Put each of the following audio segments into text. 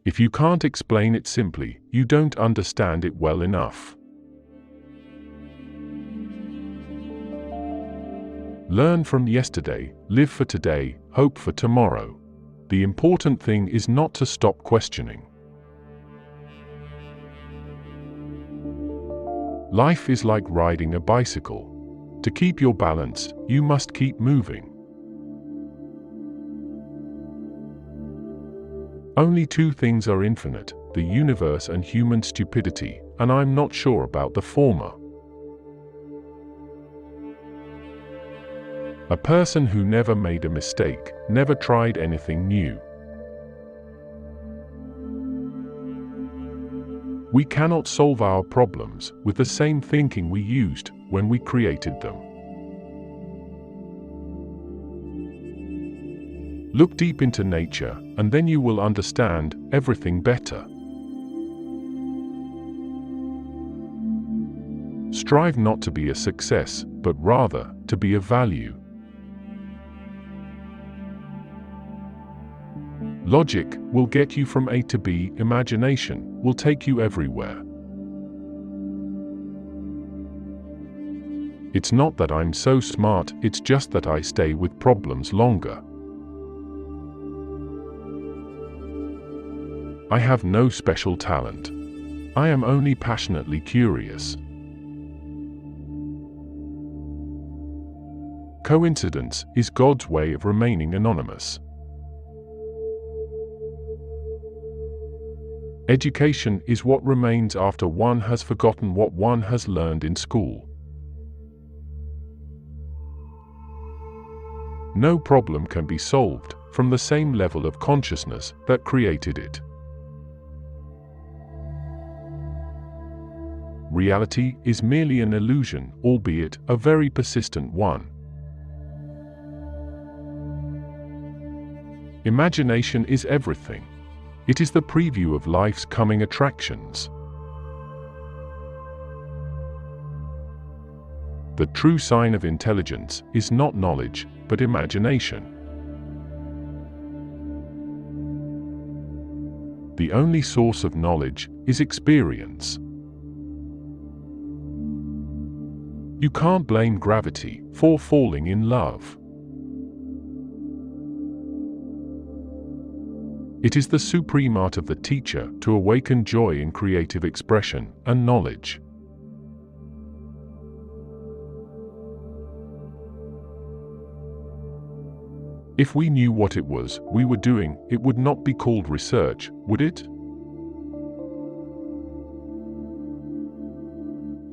If you can't explain it simply, you don't understand it well enough. Learn from yesterday, live for today, hope for tomorrow. The important thing is not to stop questioning. Life is like riding a bicycle. To keep your balance, you must keep moving. Only two things are infinite, the universe and human stupidity, and I'm not sure about the former. A person who never made a mistake, never tried anything new. We cannot solve our problems with the same thinking we used when we created them. Look deep into nature, and then you will understand everything better. Strive not to be a success, but rather to be a value. Logic will get you from A to B, imagination will take you everywhere. It's not that I'm so smart, it's just that I stay with problems longer. I have no special talent. I am only passionately curious. Coincidence is God's way of remaining anonymous. Education is what remains after one has forgotten what one has learned in school. No problem can be solved from the same level of consciousness that created it. Reality is merely an illusion, albeit a very persistent one. Imagination is everything. It is the preview of life's coming attractions. The true sign of intelligence is not knowledge, but imagination. The only source of knowledge is experience. You can't blame gravity for falling in love. It is the supreme art of the teacher to awaken joy in creative expression and knowledge. If we knew what it was we were doing, it would not be called research, would it?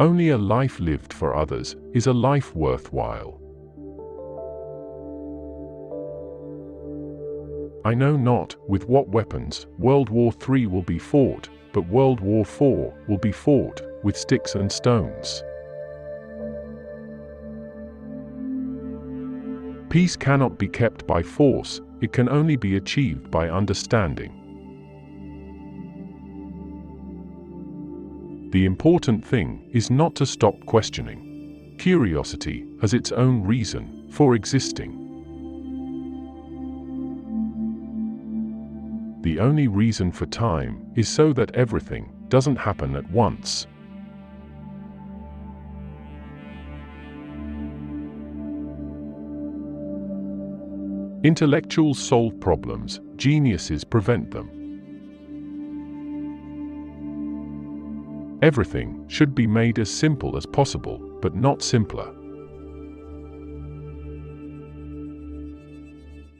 Only a life lived for others is a life worthwhile. I know not with what weapons World War III will be fought, but World War IV will be fought with sticks and stones. Peace cannot be kept by force, it can only be achieved by understanding. The important thing is not to stop questioning. Curiosity has its own reason for existing. The only reason for time is so that everything doesn't happen at once. Intellectuals solve problems, geniuses prevent them. Everything should be made as simple as possible, but not simpler.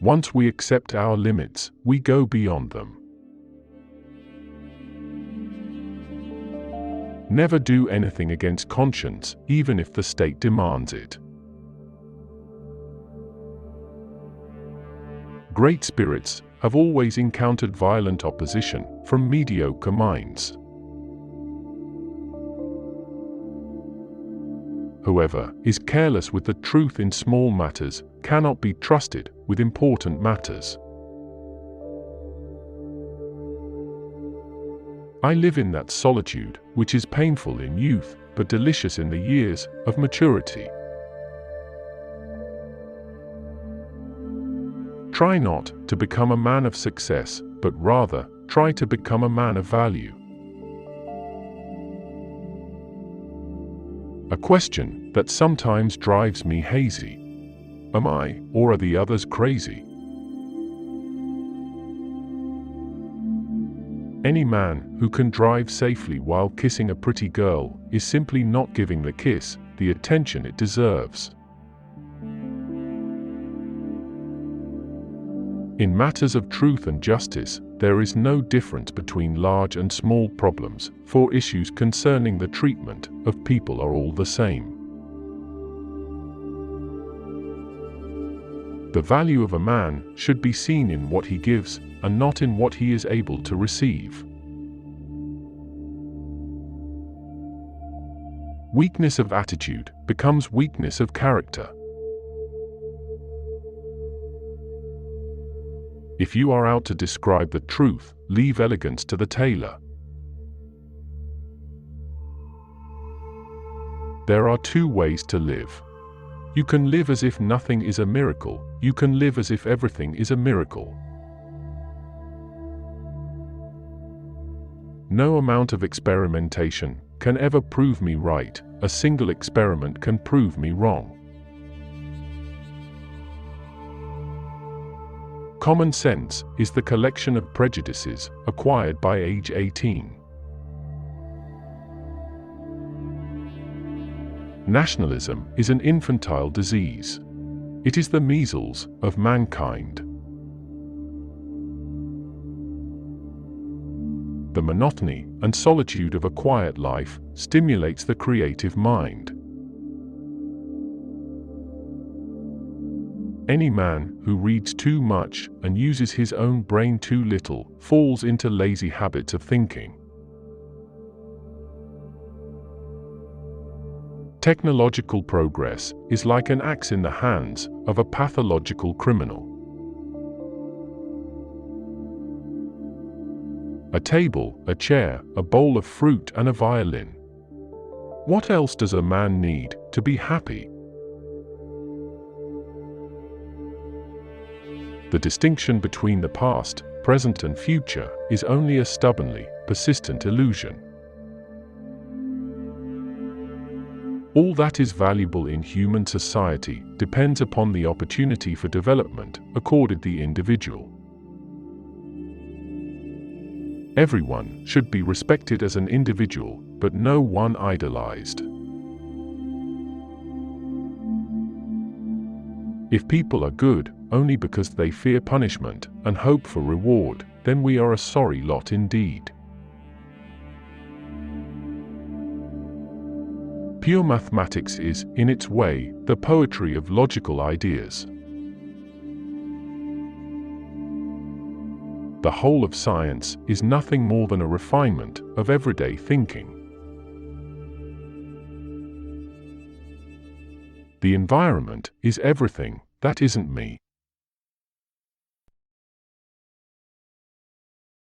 Once we accept our limits, we go beyond them. Never do anything against conscience, even if the state demands it. Great spirits have always encountered violent opposition from mediocre minds. Whoever is careless with the truth in small matters cannot be trusted with important matters. I live in that solitude which is painful in youth, but delicious in the years of maturity. Try not to become a man of success, but rather try to become a man of value. A question that sometimes drives me hazy. Am I, or are the others crazy? Any man who can drive safely while kissing a pretty girl is simply not giving the kiss the attention it deserves. In matters of truth and justice, there is no difference between large and small problems, for issues concerning the treatment of people are all the same. The value of a man should be seen in what he gives, and not in what he is able to receive. Weakness of attitude becomes weakness of character. If you are out to describe the truth, leave elegance to the tailor. There are two ways to live. You can live as if nothing is a miracle. You can live as if everything is a miracle. No amount of experimentation can ever prove me right. A single experiment can prove me wrong. Common sense is the collection of prejudices acquired by age 18. Nationalism is an infantile disease. It is the measles of mankind. The monotony and solitude of a quiet life stimulates the creative mind. Any man who reads too much and uses his own brain too little falls into lazy habits of thinking. Technological progress is like an axe in the hands of a pathological criminal. A table, a chair, a bowl of fruit, and a violin. What else does a man need to be happy? The distinction between the past, present, and future is only a stubbornly persistent illusion. All that is valuable in human society depends upon the opportunity for development accorded the individual. Everyone should be respected as an individual, but no one idolized. If people are good only because they fear punishment and hope for reward, then we are a sorry lot indeed. Pure mathematics is, in its way, the poetry of logical ideas. The whole of science is nothing more than a refinement of everyday thinking. The environment is everything that isn't me.